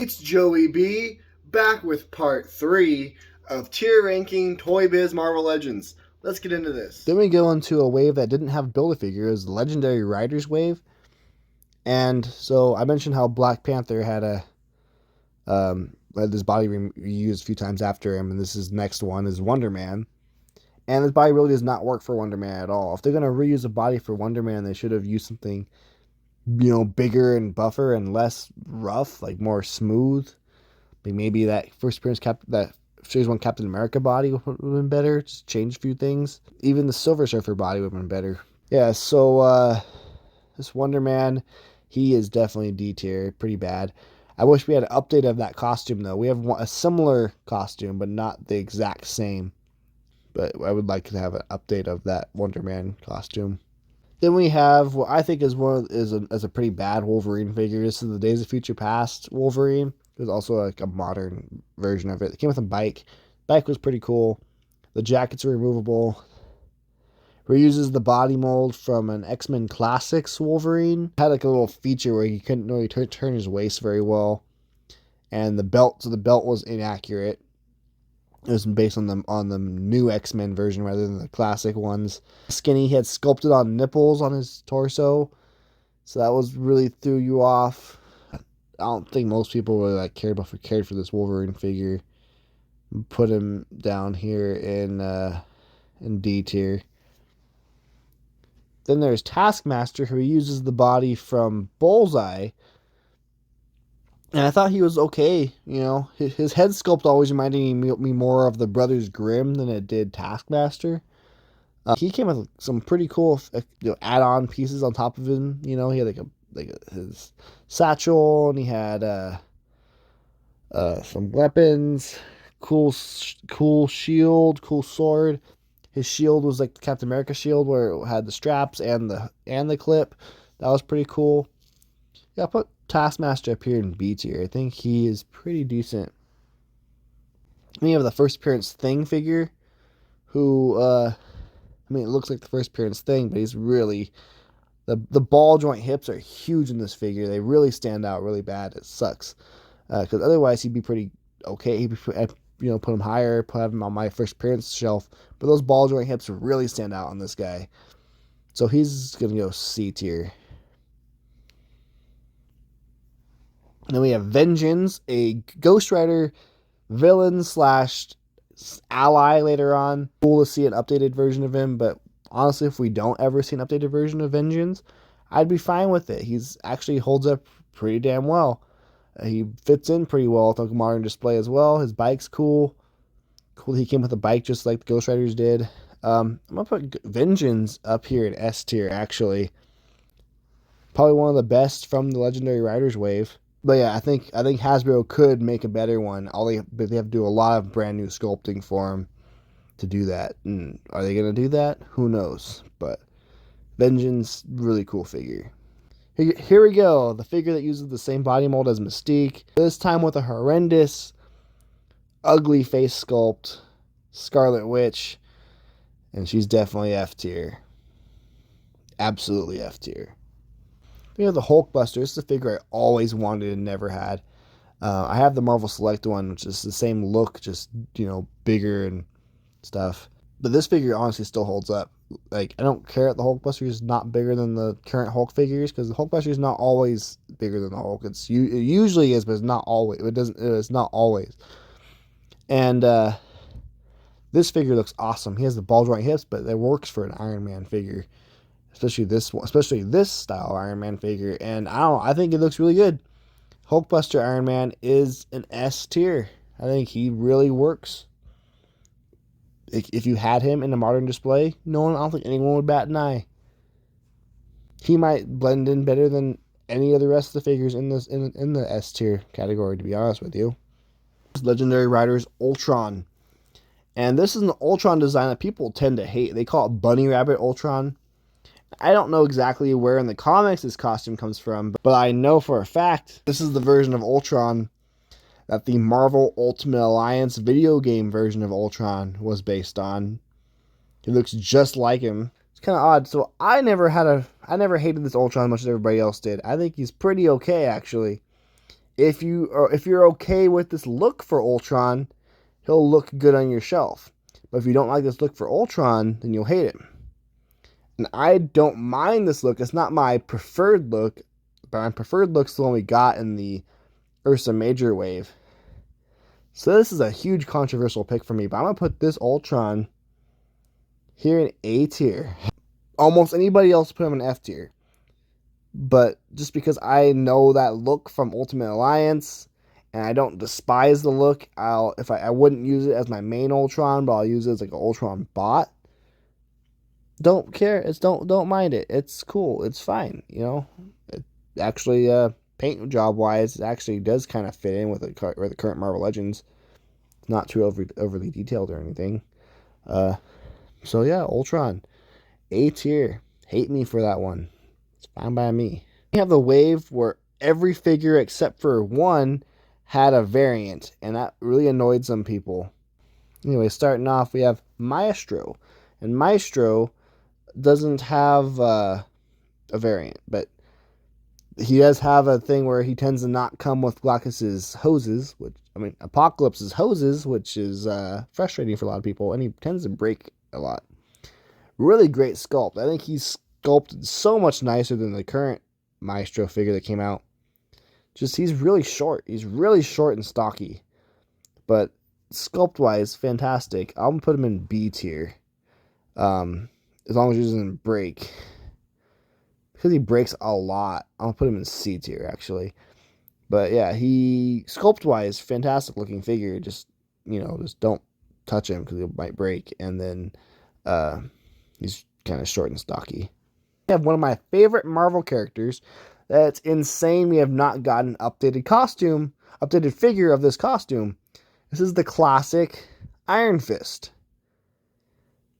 It's Joey B, back with part 3 of tier ranking Toybiz Marvel Legends. Let's get into this. Then we go into a wave that didn't have Build-A-Figure. It was the Legendary Riders wave. And so I mentioned how Black Panther had this body reused a few times after him, and this is next one is Wonder Man. And this body really does not work for Wonder Man at all. If they're gonna reuse a body for Wonder Man, they should have used something, bigger and buffer and less rough, like more smooth. Like maybe that first appearance that Series 1 Captain America body would have been better. Just change a few things. Even the Silver Surfer body would have been better. Yeah, so this Wonder Man, he is definitely D tier. Pretty bad. I wish we had an update of that costume, though. We have a similar costume, but not the exact same. But I would like to have an update of that Wonder Man costume. Then we have what I think is a pretty bad Wolverine figure. This is the Days of Future Past Wolverine. It was also like a modern version of it. It came with a bike. Bike was pretty cool. The jackets are removable. Reuses the body mold from an X-Men Classics Wolverine. Had like a little feature where he couldn't really turn his waist very well. And the belt was inaccurate. It was based on the new X-Men version rather than the classic ones. Skinny, he had sculpted on nipples on his torso, so that was really threw you off. I don't think most people really cared for this Wolverine figure. Put him down here in D tier. Then there's Taskmaster, who uses the body from Bullseye. And I thought he was okay, His head sculpt always reminded me more of the Brothers Grimm than it did Taskmaster. He came with some pretty cool add-on pieces on top of him. He had his satchel, and he had some weapons, cool shield, cool sword. His shield was like the Captain America shield, where it had the straps and the clip. That was pretty cool. Yeah, I put Taskmaster up here in B tier. I think he is pretty decent. Then you have the first appearance Thing figure, who, it looks like the first appearance Thing, but he's really, the ball joint hips are huge in this figure. They really stand out really bad. It sucks. Because otherwise he'd be pretty okay. I'd, put him higher, put him on my first appearance shelf. But those ball joint hips really stand out on this guy. So he's going to go C tier. And then we have Vengeance, a Ghost Rider villain / ally later on. Cool to see an updated version of him, but honestly, if we don't ever see an updated version of Vengeance, I'd be fine with it. He's actually holds up pretty damn well. He fits in pretty well with the modern display as well. His bike's cool. Cool, he came with a bike just like the Ghost Riders did. I'm going to put Vengeance up here in S tier, actually. Probably one of the best from the Legendary Riders wave. But yeah, I think Hasbro could make a better one. But they have to do a lot of brand new sculpting for him to do that. And are they gonna do that? Who knows? But Vengeance, really cool figure. Here we go. The figure that uses the same body mold as Mystique. This time with a horrendous, ugly face sculpt, Scarlet Witch, and she's definitely F tier. Absolutely F tier. We have the Hulkbuster. This is a figure I always wanted and never had. I have the Marvel Select one, which is the same look, just, bigger and stuff. But this figure honestly still holds up. Like, I don't care if the Hulkbuster is not bigger than the current Hulk figures, because the Hulkbuster is not always bigger than the Hulk. It usually is, but it's not always. It's not always. And this figure looks awesome. He has the ball joint hips, but it works for an Iron Man figure. Especially this style Iron Man figure, and I think it looks really good. Hulkbuster Iron Man is an S tier. I think he really works. If you had him in a modern display, I don't think anyone would bat an eye. He might blend in better than any of the rest of the figures in the S tier category, to be honest with you. Legendary Riders Ultron, and this is an Ultron design that people tend to hate. They call it Bunny Rabbit Ultron. I don't know exactly where in the comics this costume comes from, but I know for a fact this is the version of Ultron that the Marvel Ultimate Alliance video game version of Ultron was based on. He looks just like him. It's kind of odd. So I never hated this Ultron as much as everybody else did. I think he's pretty okay, actually. If you're okay with this look for Ultron, he'll look good on your shelf. But if you don't like this look for Ultron, then you'll hate it. And I don't mind this look. It's not my preferred look, but my preferred look's the one we got in the Ursa Major wave. So this is a huge controversial pick for me, but I'm going to put this Ultron here in A tier. Almost anybody else put him in F tier. But just because I know that look from Ultimate Alliance, and I don't despise the look, I wouldn't use it as my main Ultron, but I'll use it as like an Ultron bot. Don't care. Don't mind it. It's cool. It's fine. You know, it actually paint job wise, it actually does kind of fit in with the current Marvel Legends. It's not too overly detailed or anything. So yeah, Ultron, A tier. Hate me for that one. It's fine by me. We have the wave where every figure except for one had a variant, and that really annoyed some people. Anyway, starting off, we have Maestro, and Maestro doesn't have a variant, but he does have a thing where he tends to not come with Galactus's hoses, Apocalypse's hoses, which is frustrating for a lot of people, and he tends to break a lot. Really great sculpt. I think he's sculpted so much nicer than the current Maestro figure that came out. Just he's really short. He's really short and stocky, but sculpt wise, fantastic. I'm gonna put him in B tier. As long as he doesn't break, because he breaks a lot. I'll put him in C tier actually. But yeah, he sculpt wise, fantastic looking figure. Just just don't touch him because he might break. And then he's kind of short and stocky. I have one of my favorite Marvel characters. That's insane. We have not gotten an updated figure of this costume. This is the classic Iron Fist.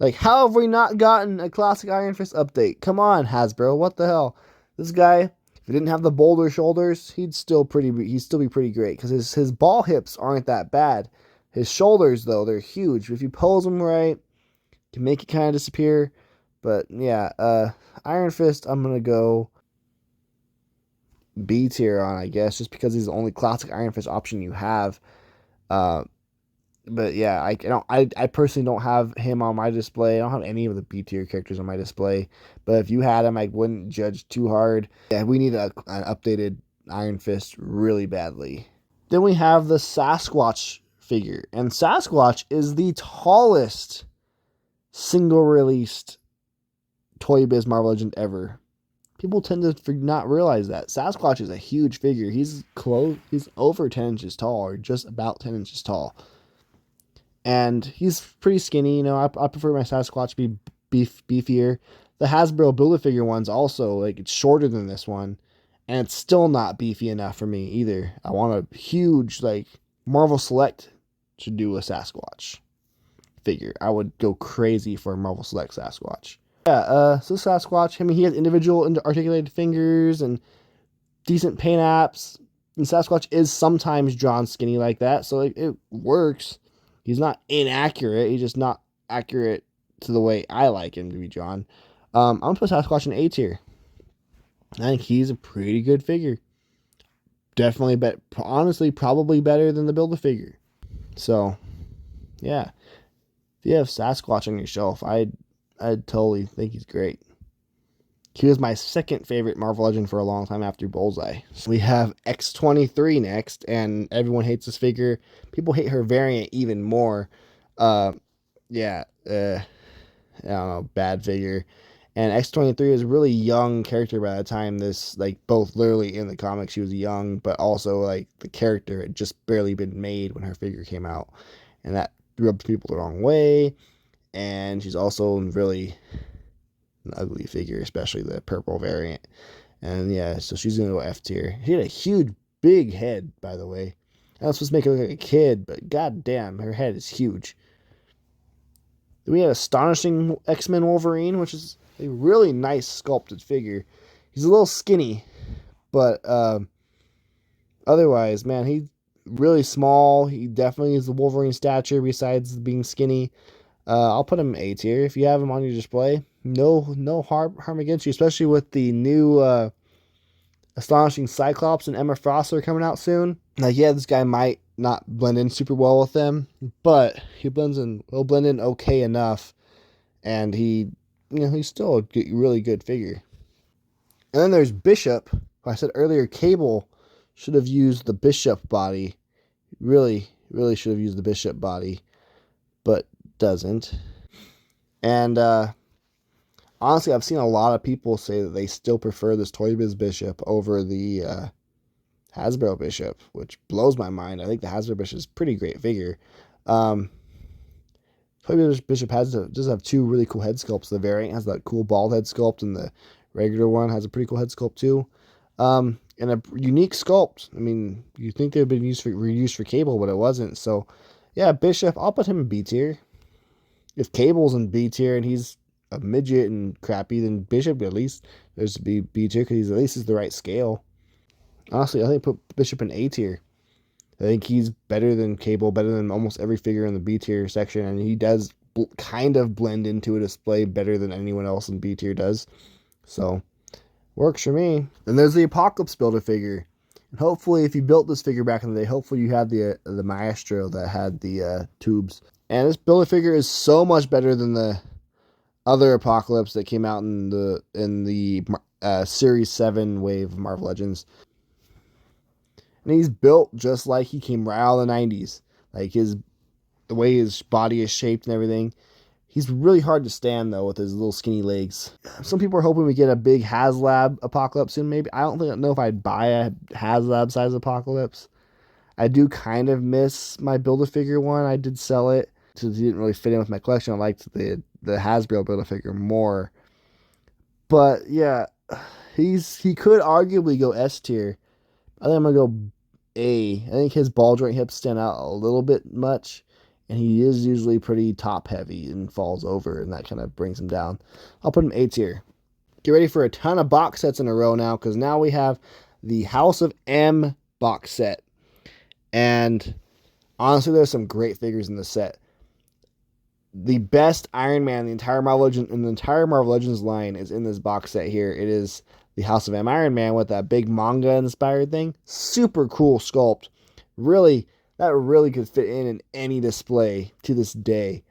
Like, how have we not gotten a classic Iron Fist update? Come on, Hasbro. What the hell? This guy, if he didn't have the boulder shoulders, he'd still be pretty great. Because his ball hips aren't that bad. His shoulders, though, they're huge. If you pose them right, you can make it kind of disappear. But, yeah, Iron Fist, I'm going to go B tier on, I guess. Just because he's the only classic Iron Fist option you have. But yeah, I personally don't have him on my display. I don't have any of the B tier characters on my display. But if you had him, I wouldn't judge too hard. Yeah, we need an updated Iron Fist really badly. Then we have the Sasquatch figure. And Sasquatch is the tallest single released Toy Biz Marvel Legend ever. People tend to not realize that. Sasquatch is a huge figure. He's over 10 inches tall, or just about 10 inches tall. And he's pretty skinny. I prefer my Sasquatch to be beefier. The Hasbro Build-A-Figure one's also, it's shorter than this one. And it's still not beefy enough for me either. I want a huge, Marvel Select should do a Sasquatch figure. I would go crazy for a Marvel Select Sasquatch. Yeah, so Sasquatch, he has individual articulated fingers and decent paint apps. And Sasquatch is sometimes drawn skinny like that, so it works. He's not inaccurate. He's just not accurate to the way I like him to be drawn. I'm going to put Sasquatch in A tier. I think he's a pretty good figure. Definitely, honestly, probably better than the Build-A-Figure. So, yeah. If you have Sasquatch on your shelf, I'd totally think he's great. He was my second favorite Marvel Legend for a long time after Bullseye. So we have X-23 next, and everyone hates this figure. People hate her variant even more. I don't know, bad figure. And X-23 is a really young character by the time this, both literally in the comics, she was young, but also, the character had just barely been made when her figure came out. And that rubs people the wrong way. And she's also really an ugly figure, especially the purple variant. And yeah, so she's gonna go F tier. She had a huge, big head, by the way. I was supposed to make her look like a kid, but goddamn, her head is huge. Then we have Astonishing X-Men Wolverine, which is a really nice sculpted figure. He's a little skinny, but otherwise, man, he's really small. He definitely is the Wolverine stature besides being skinny. I'll put him in A tier. If you have him on your display, no harm against you, especially with the new Astonishing Cyclops and Emma Frost are coming out soon. Now, yeah, this guy might not blend in super well with them, but he'll blend in okay enough, and he's still a really good figure. And then there's Bishop, who I said earlier, Cable should have used the Bishop body. Really, really should have used the Bishop body, but doesn't. And honestly, I've seen a lot of people say that they still prefer this Toybiz Bishop over the Hasbro Bishop, which blows my mind. I think the Hasbro Bishop is a pretty great figure. Toybiz Bishop does have two really cool head sculpts. The variant has that cool bald head sculpt, and the regular one has a pretty cool head sculpt too. And a unique sculpt. I mean, you think they've been reused for Cable, but it wasn't. So, yeah, Bishop, I'll put him in B tier. If Cable's in B tier and he's a midget and crappy, then Bishop at least there's to be B tier because at least is the right scale. Honestly, I think put Bishop in A tier. I think he's better than Cable, better than almost every figure in the B tier section, and he does kind of blend into a display better than anyone else in B tier does. So, works for me. And there's the Apocalypse Builder figure. And hopefully, if you built this figure back in the day, hopefully you had the Maestro that had the tubes. And this Builder figure is so much better than the other Apocalypse that came out in the Series 7 wave of Marvel Legends. And he's built just like he came right out of the 90s. Like the way his body is shaped and everything. He's really hard to stand, though, with his little skinny legs. Some people are hoping we get a big HasLab Apocalypse soon, maybe. I don't know if I'd buy a HasLab-size Apocalypse. I do kind of miss my Build-A-Figure one. I did sell it, because it didn't really fit in with my collection. I liked the Hasbro Build-A-Figure more. But, yeah, he could arguably go S tier. I think I'm going to go A. I think his ball joint hips stand out a little bit much. And he is usually pretty top heavy and falls over, and that kind of brings him down. I'll put him A tier. Get ready for a ton of box sets in a row now, because now we have the House of M box set. And honestly, there's some great figures in the set. The best Iron Man in the entire Marvel Legends line is in this box set here. It is the House of M Iron Man with that big manga inspired thing. Super cool sculpt. That really could fit in any display to this day.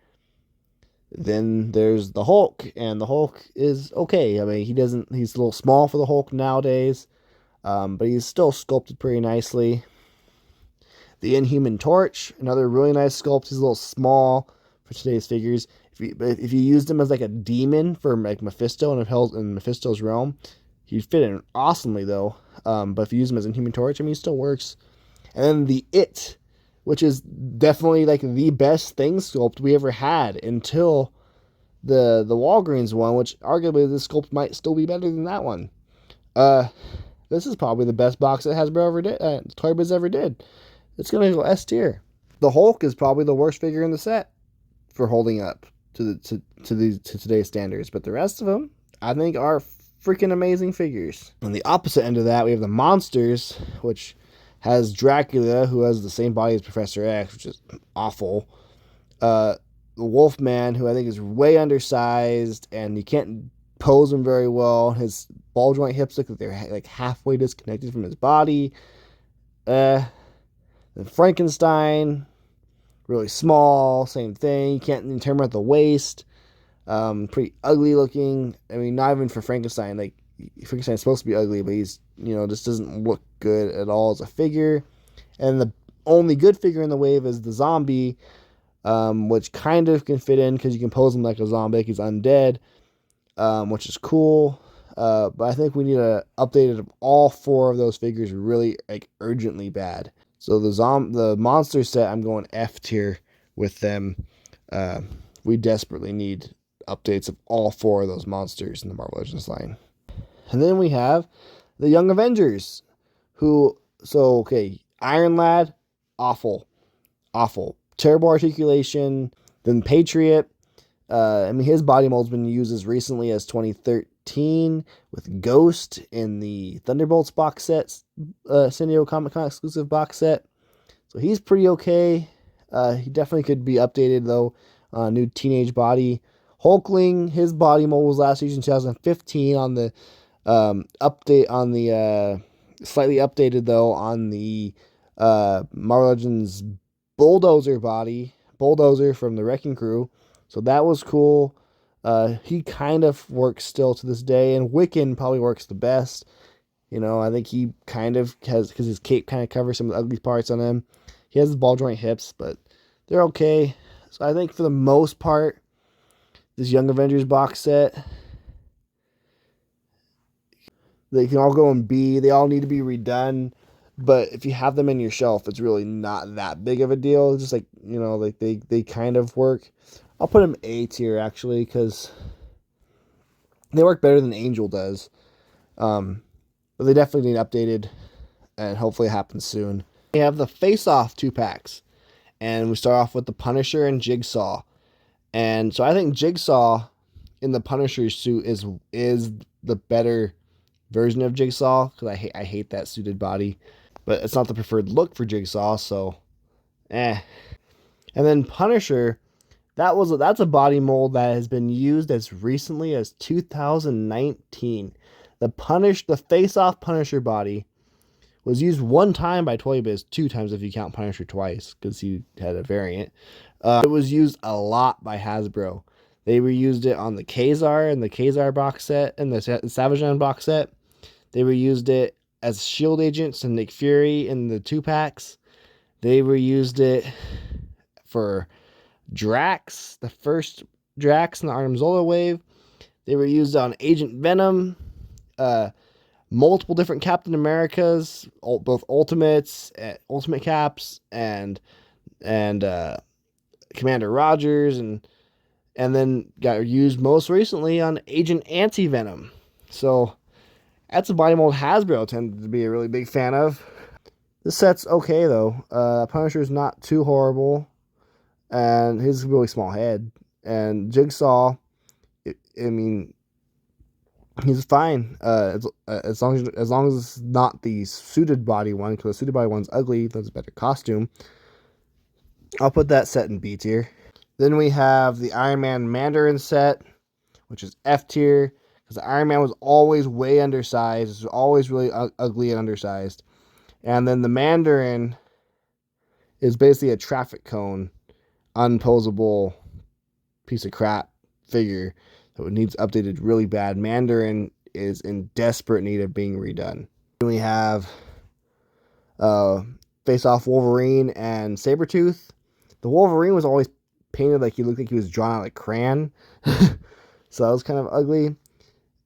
Then there's the Hulk, and the Hulk is okay. I mean, he's a little small for the Hulk nowadays, but he's still sculpted pretty nicely. The Inhuman Torch, another really nice sculpt. He's a little small for today's figures. If you used him as like a demon for like Mephisto in Mephisto's realm, he'd fit in awesomely though. But if you use him as Inhuman Torch, I mean, he still works. And then the It, which is definitely like the best thing sculpt we ever had until the Walgreens one, which arguably this sculpt might still be better than that one. This is probably the best box that Hasbro ever did, Toybiz ever did. It's gonna go S tier. The Hulk is probably the worst figure in the set for holding up to today's standards, but the rest of them I think are freaking amazing figures. On the opposite end of that, we have the Monsters, which has Dracula, who has the same body as Professor X, which is awful. The Wolfman, who I think is way undersized, and you can't pose him very well. His ball joint hips look like they're like halfway disconnected from his body. The Frankenstein, really small, same thing. You can't even turn him at the waist. Pretty ugly looking. I mean, not even for Frankenstein. Like, Frankenstein's supposed to be ugly, but he's, just doesn't look good at all as a figure. And the only good figure in the wave is the Zombie, which kind of can fit in because you can pose him like a zombie. He's undead, which is cool. But I think we need to update it. All four of those figures really like urgently bad. So the monster set, I'm going F tier with them. We desperately need updates of all four of those monsters in the Marvel Legends line. And then we have the Young Avengers, Iron Lad, awful. Terrible articulation. Then Patriot, his body mold's been used as recently as 2013 with Ghost in the Thunderbolts box set, San Diego Comic-Con exclusive box set. So he's pretty okay. He definitely could be updated, though. New teenage body. Hulkling, his body mold was last used in 2015 on the update on the Slightly updated though on the Marvel Legends Bulldozer body, Bulldozer from the Wrecking Crew. So that was cool. He kind of works still to this day, and Wiccan probably works the best. You know, I think he kind of has, because his cape kind of covers some of the ugly parts on him. He has the ball joint hips, but they're okay. So I think for the most part, this Young Avengers box set, they can all go in B. They all need to be redone. But if you have them in your shelf, it's really not that big of a deal. It's just like, you know, like they kind of work. I'll put them A tier actually, because they work better than Angel does. But they definitely need updated, and hopefully it happens soon. We have the Face Off 2-packs, and we start off with the Punisher and Jigsaw. And so I think Jigsaw in the Punisher suit is the better version of Jigsaw, because I hate that suited body, but it's not the preferred look for Jigsaw, so eh. And then Punisher, that's a body mold that has been used as recently as 2019. The Face Off Punisher body was used one time by Toybiz, two times if you count Punisher twice, because he had a variant. It was used a lot by Hasbro. They reused it on the Kazar and the Kazar box set and the Savage Land box set. They reused it as Shield agents and Nick Fury in the 2-packs. They reused it for Drax, the first Drax in the Arnim Zola wave. They were used on Agent Venom, multiple different Captain Americas, both Ultimates, Ultimate Caps, and Commander Rogers, and then got used most recently on Agent Anti Venom. So that's a body mold Hasbro tended to be a really big fan of. This set's okay though. Punisher's not too horrible, and his really small head. And Jigsaw, I mean, he's fine. As long as it's not the suited body one, because the suited body one's ugly. That's a better costume. I'll put that set in B tier. Then we have the Iron Man Mandarin set, which is F tier, because the Iron Man was always way undersized. It was always really ugly and undersized. And then the Mandarin is basically a traffic cone, unposable piece of crap figure that needs updated really bad. Mandarin is in desperate need of being redone. Then we have Face Off Wolverine and Sabretooth. The Wolverine was always painted like he looked like he was drawn out like crayon. So that was kind of ugly.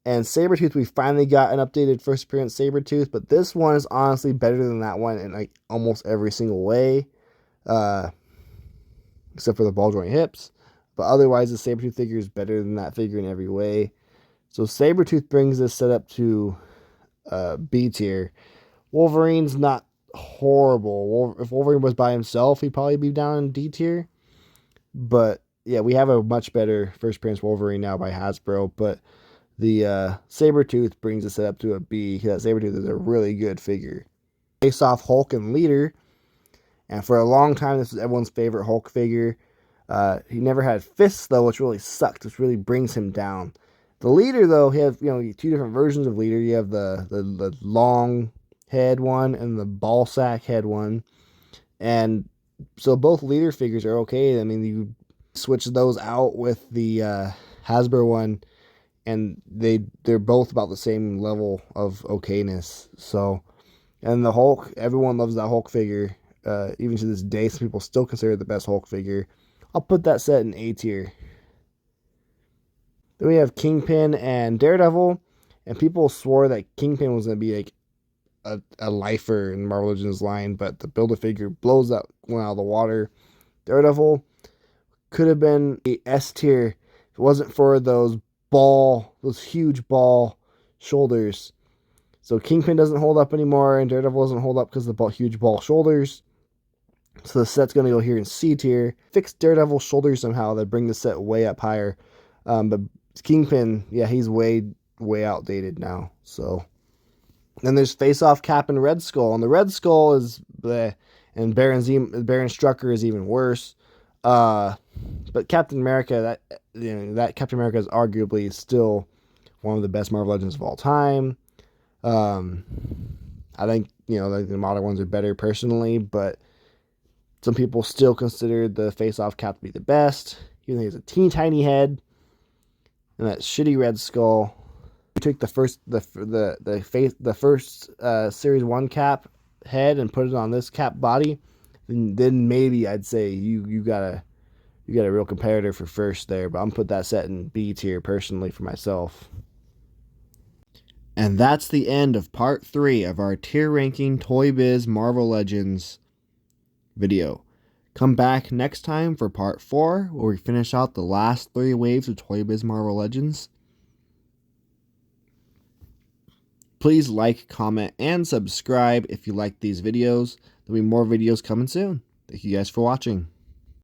And Sabretooth, we finally got an updated first appearance Sabretooth, but this one is honestly better than that one in like almost every single way. Except for the ball joint hips. But otherwise, the Sabretooth figure is better than that figure in every way. So Sabretooth brings this setup to B tier. Wolverine's not horrible. If Wolverine was by himself, he'd probably be down in D tier. But yeah, we have a much better first appearance Wolverine now by Hasbro. But the Sabretooth brings the setup to a B. That Sabretooth is a really good figure. Face Off Hulk and Leader. And for a long time, this was everyone's favorite Hulk figure. He never had fists, though, which really sucked, which really brings him down. The Leader, though, he has two different versions of Leader. You have the long head one and the ball sack head one. And so both Leader figures are okay. I mean, you switch those out with the Hasbro one, and they're both about the same level of okayness. So, and the Hulk, everyone loves that Hulk figure. Even to this day, some people still consider it the best Hulk figure. I'll put that set in A tier. Then we have Kingpin and Daredevil, and people swore that Kingpin was going to be like a lifer in Marvel Legends line, but the Build-A-Figure blows that one out of the water. Daredevil could have been a S tier if it wasn't for those huge ball shoulders. So Kingpin doesn't hold up anymore, and Daredevil doesn't hold up because of the huge ball shoulders. So the set's going to go here in C tier. Fix Daredevil's shoulders somehow. That bring the set way up higher. But Kingpin, yeah, he's way outdated now. So then there's Face Off Cap and Red Skull. And the Red Skull is bleh. And Baron Strucker is even worse. But Captain America, that Captain America is arguably still one of the best Marvel Legends of all time. I I think, like the modern ones are better personally, but some people still consider the face-off cap to be the best. Even though he has a teeny tiny head and that shitty red skull. You take the first Series 1 cap head and put it on this cap body, then maybe I'd say you got a real competitor for first there. But I'm gonna put that set in B tier personally for myself. And that's the end of part 3 of our tier ranking Toybiz Marvel Legends video. Come back next time for part 4, where we finish out the last 3 waves of Toybiz Marvel Legends. Please like, comment, and subscribe if you like these videos. There'll be more videos coming soon. Thank you guys for watching.